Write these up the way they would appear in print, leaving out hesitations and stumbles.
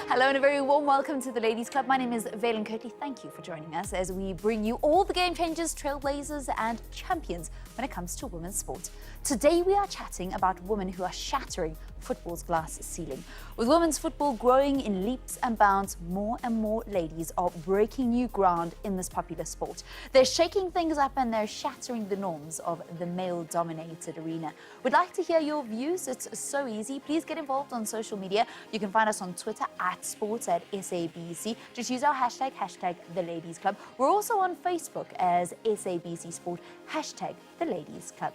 Hello and a very warm welcome to the Ladies Club. My name is Valen Kirtley. Thank you for joining us as we bring you all the game changers, trailblazers and champions when it comes to women's sport. Today we are chatting about women who are shattering football's glass ceiling. With women's football growing in leaps and bounds, more and more ladies are breaking new ground in this popular sport. They're shaking things up and they're shattering the norms of the male-dominated arena. We'd like to hear your views. It's so easy. Please get involved on social media. You can find us on Twitter @sports@SABC. Just use our hashtag the Ladies Club. We're also on Facebook as SABC Sport, #the Ladies Club.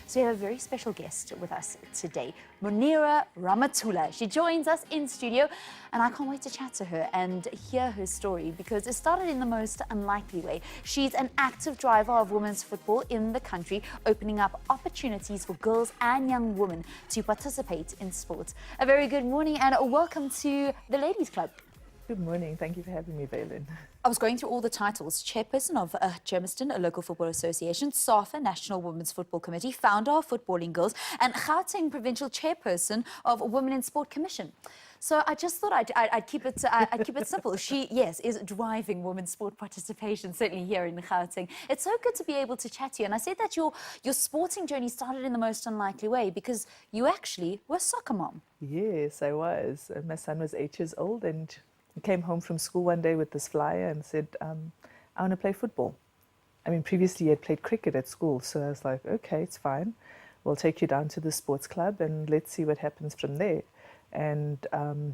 So we have a very special guest with us today, Moonira Ramathula. She joins us in studio and I can't wait to chat to her and hear her story because it started in the most unlikely way. She's an active driver of women's football in the country, opening up opportunities for girls and young women to participate in sports. A very good morning and welcome to the Ladies Club. Good morning. Thank you for having me, Valen. I was going through all the titles. Chairperson of Germiston, a local football association, SAFA, National Women's Football Committee, founder of Footballing Girls, and Gauteng Provincial Chairperson of Women in Sport Commission. So I just thought I'd keep it simple. She, yes, is driving women's sport participation, certainly here in Gauteng. It's so good to be able to chat to you. And I said that your sporting journey started in the most unlikely way because you actually were a soccer mom. Yes, I was. My son was 8 years old and he came home from school one day with this flyer and said, I want to play football. I mean, previously he had played cricket at school, so I was like, okay, it's fine. We'll take you down to the sports club and let's see what happens from there. And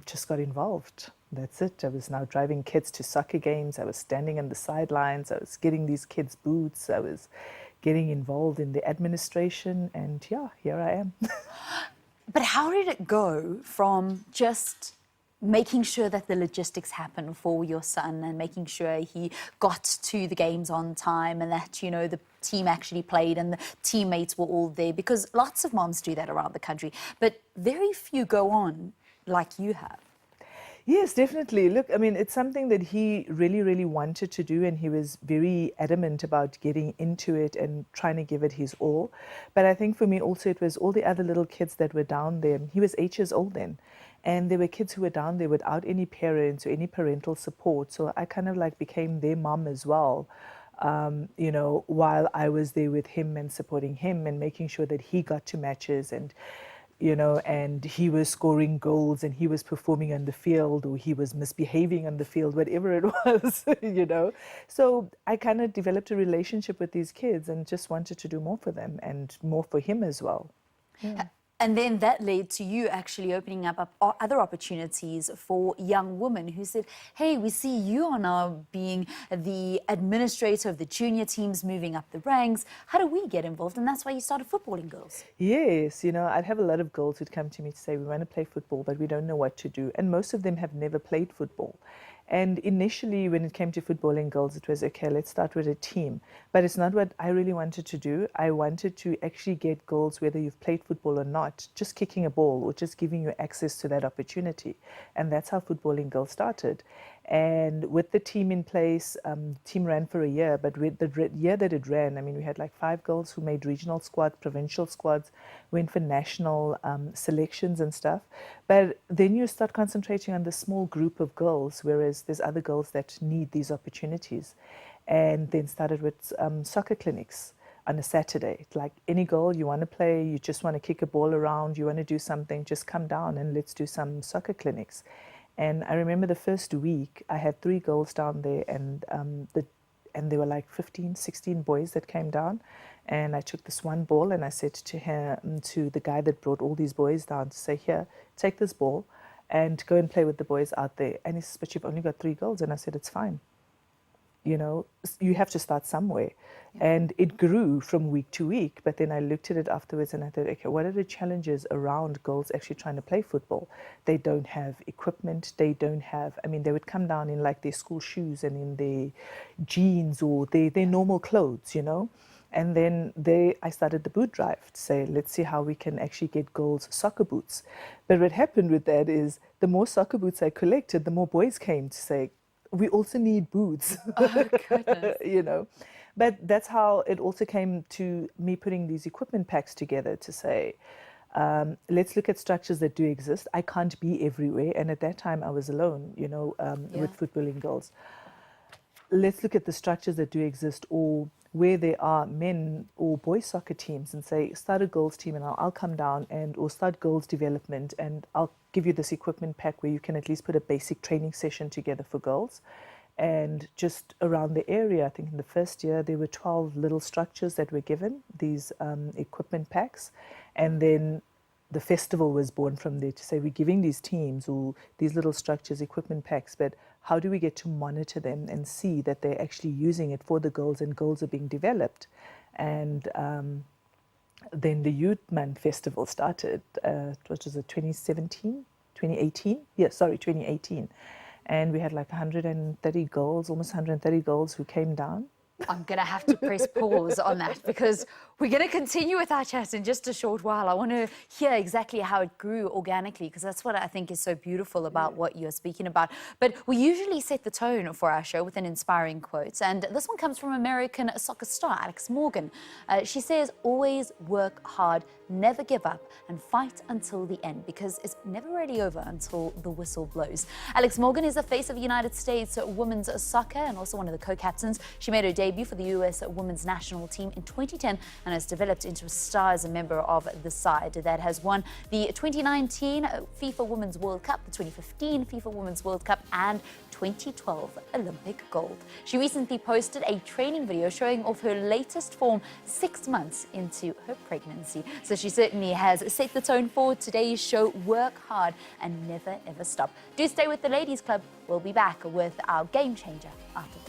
just got involved. That's it. I was now driving kids to soccer games. I was standing on the sidelines. I was getting these kids boots. I was getting involved in the administration. And yeah, here I am. But how did it go from just making sure that the logistics happen for your son and making sure he got to the games on time and that, you know, the team actually played and the teammates were all there? Because lots of moms do that around the country, but very few go on like you have. Yes, definitely. Look, I mean, it's something that he really, really wanted to do and he was very adamant about getting into it and trying to give it his all. But I think for me also it was all the other little kids that were down there. He was 8 years old then. And there were kids who were down there without any parents or any parental support. So I kind of like became their mom as well, you know, while I was there with him and supporting him and making sure that he got to matches and, you know, and he was scoring goals and he was performing on the field or he was misbehaving on the field, whatever it was, you know. So I kind of developed a relationship with these kids and just wanted to do more for them and more for him as well. Yeah. And then that led to you actually opening up other opportunities for young women who said, hey, we see you are now being the administrator of the junior teams, moving up the ranks. How do we get involved? And that's why you started Footballing Girls. Yes, you know, I'd have a lot of girls who'd come to me to say, we want to play football, but we don't know what to do. And most of them have never played football. And initially, when it came to Footballing Girls, it was, okay, let's start with a team. But it's not what I really wanted to do. I wanted to actually get girls, whether you've played football or not, just kicking a ball or just giving you access to that opportunity. And that's how Footballing Girls started. And with the team in place, team ran for a year, but with the year that it ran, I mean, we had like 5 girls who made regional squads, provincial squads, went for national selections and stuff. But then you start concentrating on the small group of girls, whereas there's other girls that need these opportunities. And then started with soccer clinics on a Saturday. Like any girl, you want to play, you just want to kick a ball around, you want to do something, just come down and let's do some soccer clinics. And I remember the first week, I had 3 girls down there and there were like 15, 16 boys that came down. And I took this one ball and I said to the guy that brought all these boys down to say, here, take this ball and go and play with the boys out there. And he says, but you've only got 3 girls. And I said, it's fine. You know, you have to start somewhere. Yeah. And it grew from week to week. But then I looked at it afterwards and I thought, okay, what are the challenges around girls actually trying to play football? They don't have equipment. They don't have, I mean, they would come down in like their school shoes and in their jeans or their normal clothes, you know. And then I started the boot drive to say, let's see how we can actually get girls soccer boots. But what happened with that is the more soccer boots I collected, the more boys came to say, we also need boots. Oh, goodness. You know. But that's how it also came to me putting these equipment packs together to say, Let's look at structures that do exist. I can't be everywhere, and at that time I was alone, with footballing girls. Let's look at the structures that do exist, or where there are men or boys soccer teams, and say, start a girls team and I'll come down, or start girls development and I'll give you this equipment pack where you can at least put a basic training session together for girls. And just around the area, I think in the first year, there were 12 little structures that were given, these equipment packs. And then the festival was born from there, to say, we're giving these teams or these little structures equipment packs, but how do we get to monitor them and see that they're actually using it for the girls and girls are being developed? And then the Youth Month Festival started, which was 2017, 2018? Yeah, sorry, 2018. And we had like 130 girls, almost 130 girls who came down. I'm going to have to press pause on that because we're going to continue with our chat in just a short while. I want to hear exactly how it grew organically, because that's what I think is so beautiful about what you're speaking about. But we usually set the tone for our show with an inspiring quote. And this one comes from American soccer star Alex Morgan. She says, always work hard, never give up, and fight until the end, because it's never really over until the whistle blows. Alex Morgan is the face of United States women's soccer and also one of the co-captains. She made her debut for the US women's national team in 2010 and has developed into a star as a member of the side that has won the 2019 FIFA Women's World Cup, the 2015 FIFA Women's World Cup, and 2012 Olympic gold. She recently posted a training video showing off her latest form 6 months into her pregnancy. So she certainly has set the tone for today's show. Work hard and never ever stop. Do stay with the Ladies Club. We'll be back with our game changer after this.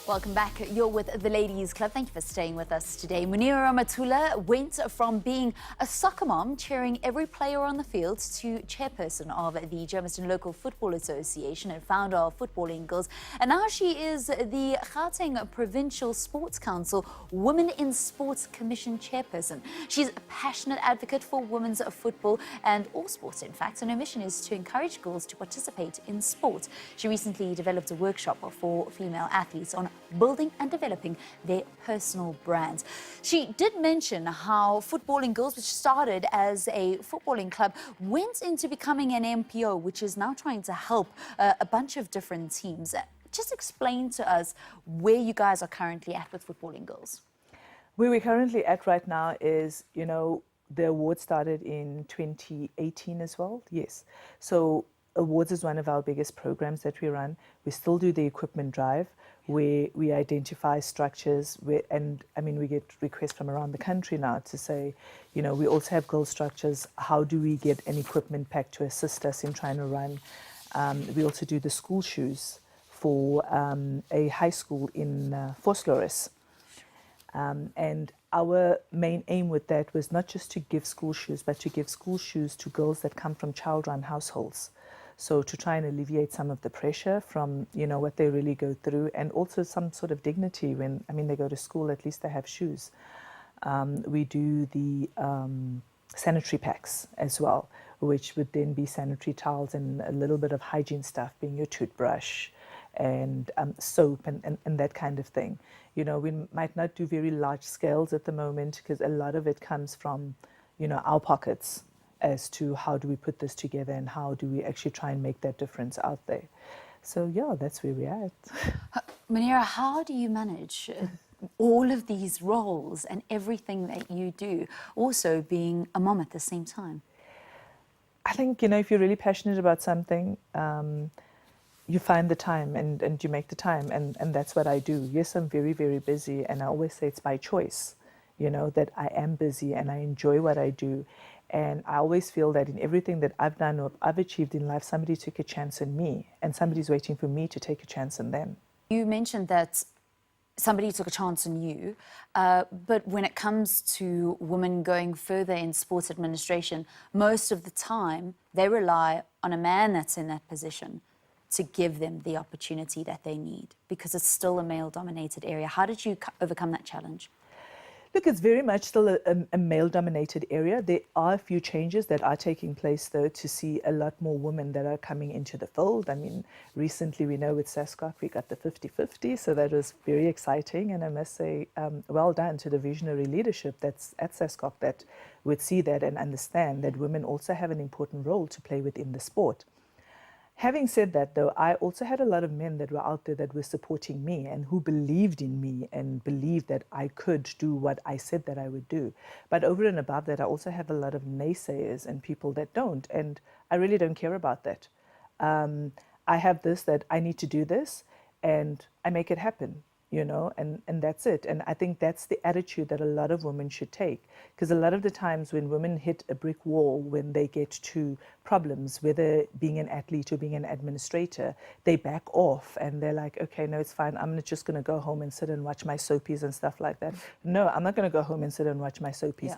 Welcome back. You're with the Ladies Club. Thank you for staying with us today. Moonira Ramathula went from being a soccer mom, cheering every player on the field, to chairperson of the Germiston Local Football Association and founder of Footballing Girls. And now she is the Gauteng Provincial Sports Council Women in Sports Commission chairperson. She's a passionate advocate for women's football and all sports, in fact, and her mission is to encourage girls to participate in sport. She recently developed a workshop for female athletes on building and developing their personal brands. She did mention how Footballing Girls, which started as a footballing club, went into becoming an MPO, which is now trying to help a bunch of different teams. Just explain to us where you guys are currently at with Footballing Girls. Where we're currently at right now is, the award started in 2018 as well. Yes. So awards is one of our biggest programs that we run. We still do the equipment drive, where we identify structures, we get requests from around the country now to say, we also have girl structures. How do we get an equipment pack to assist us in trying to run? We also do the school shoes for a high school in Vosloorus. And our main aim with that was not just to give school shoes, but to give school shoes to girls that come from child-run households. So to try and alleviate some of the pressure from, what they really go through, and also some sort of dignity when, they go to school, at least they have shoes. We do the sanitary packs as well, which would then be sanitary towels and a little bit of hygiene stuff, being your toothbrush and soap and that kind of thing. We might not do very large scales at the moment because a lot of it comes from, our pockets, as to how do we put this together and how do we actually try and make that difference out there. So yeah, that's where we're at. Munira, how do you manage all of these roles and everything that you do, also being a mom at the same time? I think, if you're really passionate about something, you find the time and you make the time, and that's what I do. Yes, I'm very, very busy, and I always say it's by choice, that I am busy and I enjoy what I do. And I always feel that in everything that I've done or I've achieved in life, somebody took a chance on me and somebody's waiting for me to take a chance on them. You mentioned that somebody took a chance on you, but when it comes to women going further in sports administration, most of the time they rely on a man that's in that position to give them the opportunity that they need, because it's still a male-dominated area. How did you overcome that challenge? Look, it's very much still a male-dominated area. There are a few changes that are taking place, though, to see a lot more women that are coming into the fold. I mean, recently we know with SASCOC we got the 50-50, so that was very exciting. And I must say, well done to the visionary leadership that's at SASCOC that would see that and understand that women also have an important role to play within the sport. Having said that, though, I also had a lot of men that were out there that were supporting me and who believed in me and believed that I could do what I said that I would do. But over and above that, I also have a lot of naysayers and people that don't, and I really don't care about that. I have this, that I need to do this, and I make it happen, you know, and that's it. And I think that's the attitude that a lot of women should take, because a lot of the times when women hit a brick wall, when they get to problems, whether being an athlete or being an administrator, they back off and they're like, okay, no, it's fine. I'm just going to go home and sit and watch my soapies and stuff like that. No, I'm not going to go home and sit and watch my soapies. Yeah.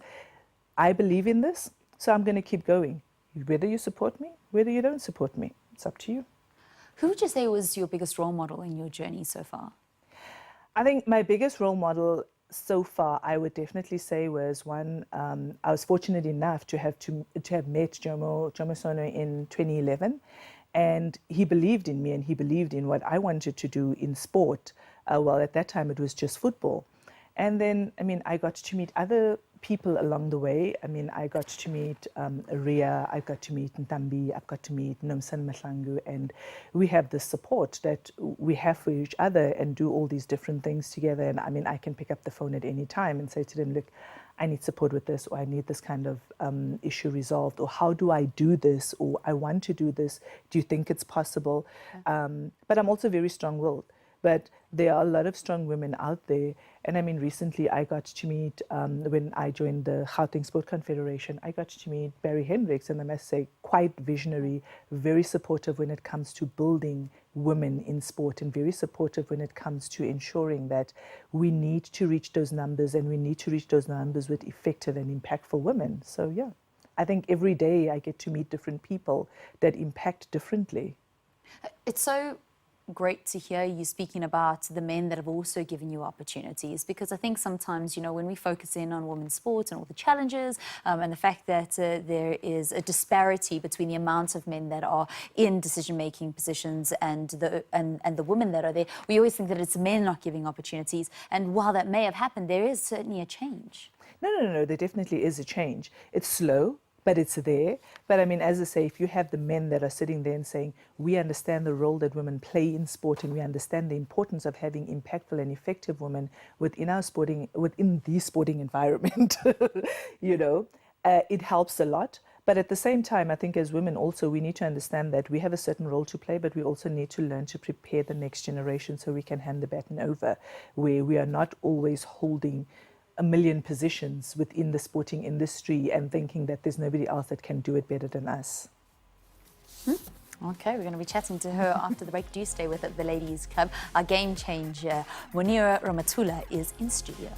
I believe in this, so I'm going to keep going. Whether you support me, whether you don't support me, it's up to you. Who would you say was your biggest role model in your journey so far? I think my biggest role model so far, I would definitely say, was one. I was fortunate enough to have met Jomo Sono in 2011, and he believed in me and he believed in what I wanted to do in sport. Well, at that time it was just football, and then I got to meet other people along the way. I got to meet Ria, I got to meet Ntambi, I've got to meet Nomsan Mahlangu, and we have the support that we have for each other and do all these different things together. And I can pick up the phone at any time and say to them, look, I need support with this, or I need this kind of issue resolved, or how do I do this, or I want to do this, do you think it's possible? But I'm also very strong-willed. But there are a lot of strong women out there. And recently I got to meet, when I joined the Gauteng Sport Confederation, I got to meet Barry Hendricks, and I must say, quite visionary, very supportive when it comes to building women in sport, and very supportive when it comes to ensuring that we need to reach those numbers, and we need to reach those numbers with effective and impactful women. So yeah, I think every day I get to meet different people that impact differently. It's so great to hear you speaking about the men that have also given you opportunities, because I think sometimes, when we focus in on women's sports and all the challenges and the fact that there is a disparity between the amount of men that are in decision-making positions and the women that are there, we always think that it's men not giving opportunities. And while that may have happened, there is certainly a change. No, there definitely is a change. It's slow, but it's there. But as I say, if you have the men that are sitting there and saying, we understand the role that women play in sport, and we understand the importance of having impactful and effective women within the sporting environment, it helps a lot. But at the same time, I think as women also, we need to understand that we have a certain role to play, but we also need to learn to prepare the next generation so we can hand the baton over, where we are not always holding a million positions within the sporting industry and thinking that there's nobody else that can do it better than us. Okay, we're going to be chatting to her after the break. Do stay with the Ladies Club. Our game changer, Moonira Ramathula, is in studio.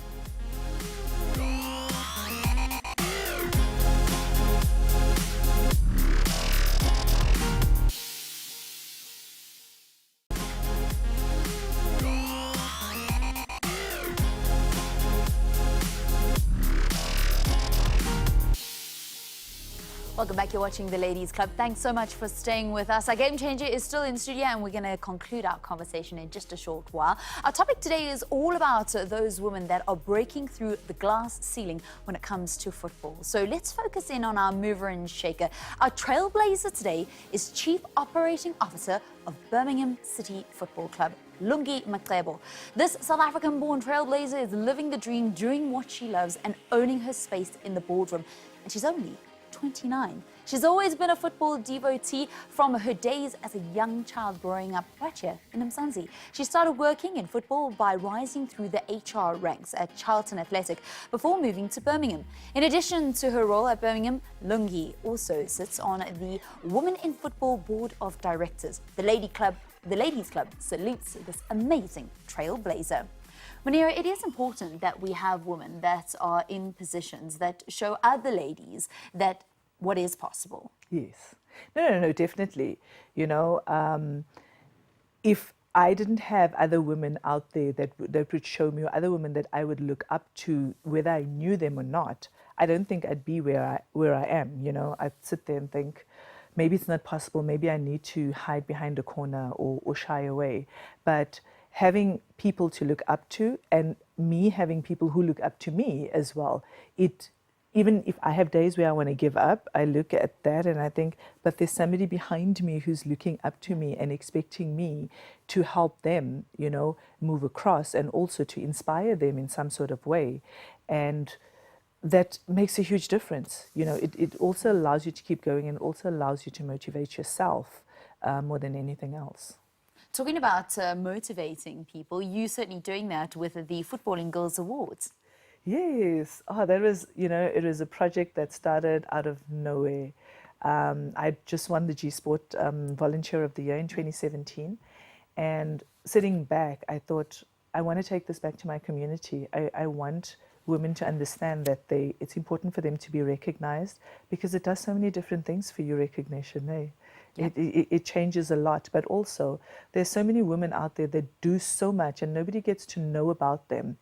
Welcome back. You're watching the Ladies Club. Thanks so much for staying with us. Our game changer is still in studio, and we're going to conclude our conversation in just a short while. Our topic today is all about those women that are breaking through the glass ceiling when it comes to football. So let's focus in on our mover and shaker. Our trailblazer today is Chief Operating Officer of Birmingham City Football Club, Lungi Maqebo. This South African-born trailblazer is living the dream, doing what she loves, and owning her space in the boardroom. And she's only 29. She's always been a football devotee from her days as a young child growing up right here in Mzansi. She started working in football by rising through the HR ranks at Charlton Athletic before moving to Birmingham. In addition to her role at Birmingham, Lungi also sits on the Women in Football Board of Directors. The Ladies Club salutes this amazing trailblazer. Munira, it is important that we have women that are in positions that show other ladies that what is possible. Yes. No, definitely. If I didn't have other women out there that would show me, or other women that I would look up to, whether I knew them or not. I don't think I'd be where I am. You know, I'd sit there and think, maybe it's not possible. Maybe I need to hide behind a corner or shy away. But having people to look up to, and me having people who look up to me as well, even if I have days where I want to give up, I look at that and I think, but there's somebody behind me who's looking up to me and expecting me to help them, you know, move across, and also to inspire them in some sort of way. And that makes a huge difference. You know, it also allows you to keep going, and also allows you to motivate yourself more than anything else. Talking about motivating people, you certainly doing that with the Footballing Girls Awards. Yes. Oh, that was, you know, it was a project that started out of nowhere. I just won the G Sport Volunteer of the Year in 2017. And sitting back, I thought, I want to take this back to my community. I want women to understand that it's important for them to be recognized, because it does so many different things for your recognition. Eh? Yeah. It changes a lot. But also, there's so many women out there that do so much and nobody gets to know about them.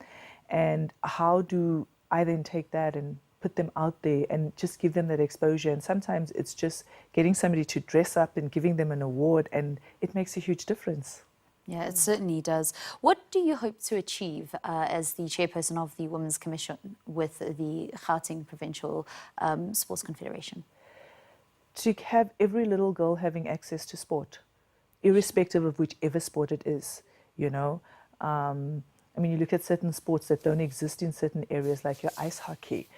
And how do I then take that and put them out there and just give them that exposure? And sometimes it's just getting somebody to dress up and giving them an award, and it makes a huge difference. Yeah, it certainly does. What do you hope to achieve as the chairperson of the Women's Commission with the Gauteng Provincial Sports Confederation? To have every little girl having access to sport, irrespective of whichever sport it is, you know. I mean, you look at certain sports that don't exist in certain areas, like your ice hockey.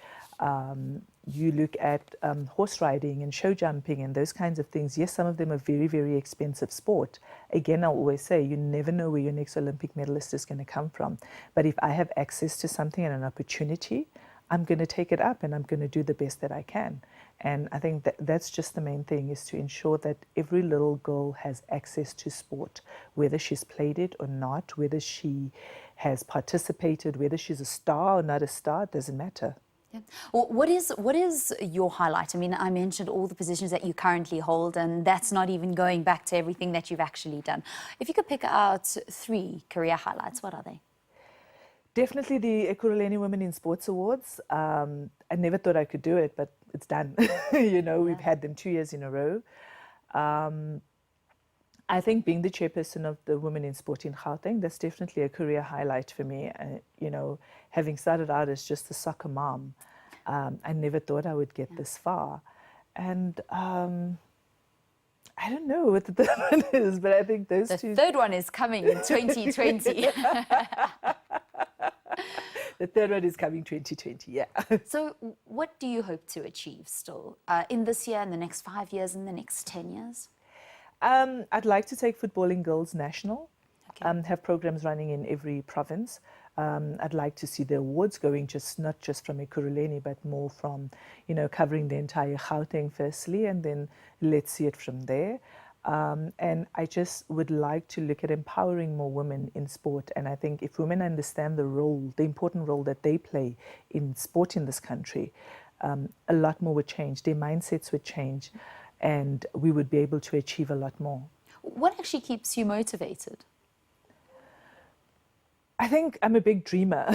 You look at horse riding and show jumping and those kinds of things. Yes, some of them are very, very expensive sport. Again, I always say, you never know where your next Olympic medalist is going to come from. But if I have access to something and an opportunity, I'm going to take it up and I'm going to do the best that I can. And I think that's just the main thing, is to ensure that every little girl has access to sport, whether she's played it or not, whether she has participated, whether she's a star or not a star, it doesn't matter. Yeah. Well, what is your highlight? I mean, I mentioned all the positions that you currently hold, and that's not even going back to everything that you've actually done. If you could pick out 3 career highlights, what are they? Definitely the Ekurhuleni Women in Sports Awards. I never thought I could do it, but it's done. You know, we've had them 2 years in a row. I think being the chairperson of the Women in Sport in Gauteng, that's definitely a career highlight for me. You know, having started out as just a soccer mom, I never thought I would get this far. And I don't know what the third one is, but I think those two... The third one is coming in 2020. The third one is coming 2020, yeah. So what do you hope to achieve still in this year, in the next 5 years, in the next 10 years? I'd like to take Footballing Girls national, okay. Have programs running in every province. I'd like to see the awards going not just from Ekurhuleni, but more from, you know, covering the entire Gauteng firstly, and then let's see it from there. And I just would like to look at empowering more women in sport. And I think if women understand the important role that they play in sport in this country, a lot more would change. Their mindsets would change, and we would be able to achieve a lot more. What actually keeps you motivated? I think I'm a big dreamer.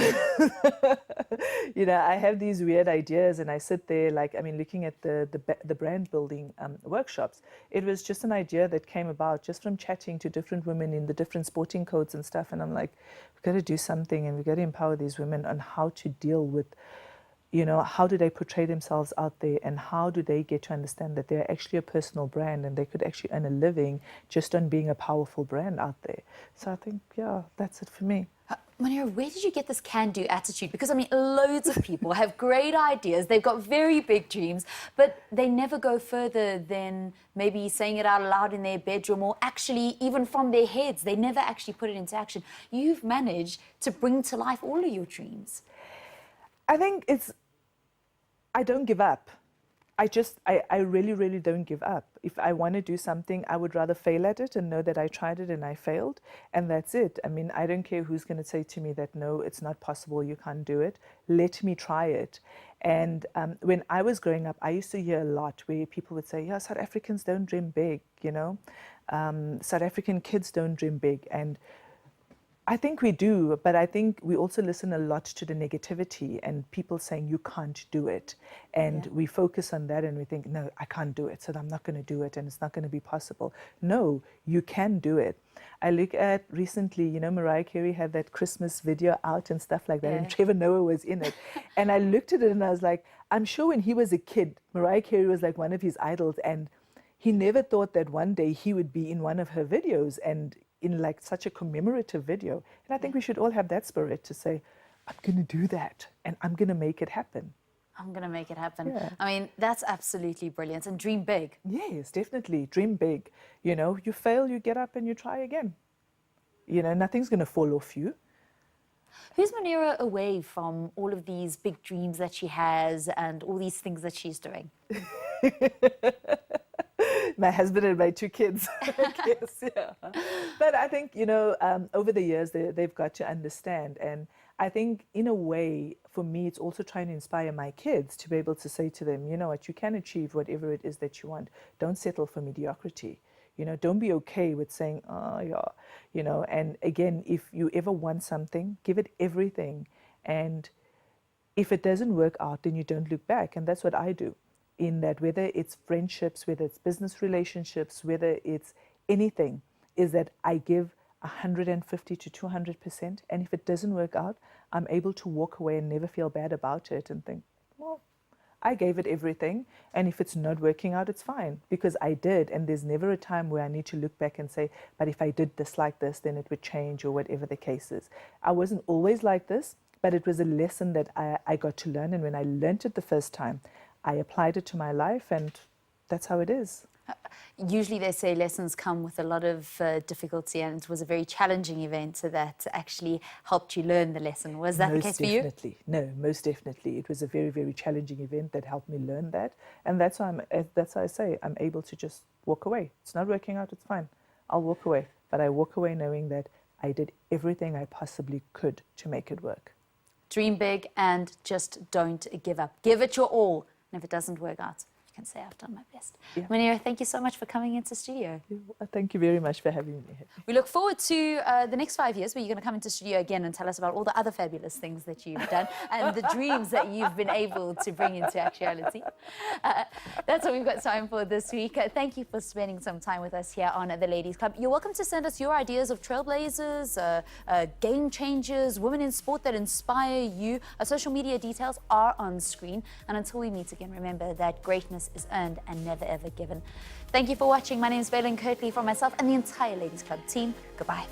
You know, I have these weird ideas and I sit there, like, I mean, looking at the brand building workshops. It was just an idea that came about just from chatting to different women in the different sporting codes and stuff. And I'm like, we've got to do something, and we've got to empower these women on how to deal with, you know, how do they portray themselves out there, and how do they get to understand that they're actually a personal brand and they could actually earn a living just on being a powerful brand out there. So I think, yeah, that's it for me. Munira, where did you get this can-do attitude? Because, I mean, loads of people have great ideas. They've got very big dreams, but they never go further than maybe saying it out loud in their bedroom, or actually even from their heads. They never actually put it into action. You've managed to bring to life all of your dreams. I think I don't give up. I really, really don't give up. If I want to do something, I would rather fail at it and know that I tried it and I failed, and that's it. I mean, I don't care who's going to say to me that, no, it's not possible, you can't do it. Let me try it. And when I was growing up, I used to hear a lot where people would say, yeah, South Africans don't dream big, you know. South African kids don't dream big. And I think we do, but I think we also listen a lot to the negativity and people saying you can't do it. And we focus on that and we think, no, I can't do it, so I'm not going to do it and it's not going to be possible. No, you can do it. I look at recently, you know, Mariah Carey had that Christmas video out and stuff like that, and Trevor Noah was in it. And I looked at it and I was like, I'm sure when he was a kid, Mariah Carey was like one of his idols, and he never thought that one day he would be in one of her videos and in like such a commemorative video. And I think we should all have that spirit to say, I'm going to do that and I'm going to make it happen. I'm going to make it happen. Yeah. I mean, that's absolutely brilliant. And dream big. Yes, definitely. Dream big. You know, you fail, you get up and you try again. You know, nothing's going to fall off you. Who's Munira away from all of these big dreams that she has and all these things that she's doing? My husband and my 2 kids, I guess, yeah. But I think, you know, over the years, they've got to understand. And I think, in a way, for me, it's also trying to inspire my kids to be able to say to them, you know what, you can achieve whatever it is that you want. Don't settle for mediocrity. You know, don't be okay with saying, oh, yeah, you know. And again, if you ever want something, give it everything. And if it doesn't work out, then you don't look back. And that's what I do. In that, whether it's friendships, whether it's business relationships, whether it's anything, is that I give 150 to 200%. And if it doesn't work out, I'm able to walk away and never feel bad about it and think, well, I gave it everything. And if it's not working out, it's fine, because I did. And there's never a time where I need to look back and say, but if I did this like this, then it would change, or whatever the case is. I wasn't always like this, but it was a lesson that I got to learn. And when I learned it the first time, I applied it to my life, and that's how it is. Usually they say lessons come with a lot of difficulty, and it was a very challenging event that actually helped you learn the lesson. Was that the case for you? No, most definitely. It was a very, very challenging event that helped me learn that. And that's why I say I'm able to just walk away. It's not working out, it's fine. I'll walk away. But I walk away knowing that I did everything I possibly could to make it work. Dream big and just don't give up. Give it your all. And if it doesn't work out, you can say, I've done my best. Yeah. Munira, thank you so much for coming into studio. Thank you very much for having me here. We look forward to the next 5 years where you're going to come into studio again and tell us about all the other fabulous things that you've done and the dreams that you've been able to bring into actuality. That's what we've got time for this week. Thank you for spending some time with us here on the Ladies Club. You're welcome to send us your ideas of trailblazers, game changers, women in sport that inspire you. Our social media details are on screen. And until we meet again, remember that greatness is earned and never ever given. Thank you for watching. My name is Valen Kirtley, from myself and the entire Ladies Club team. Goodbye.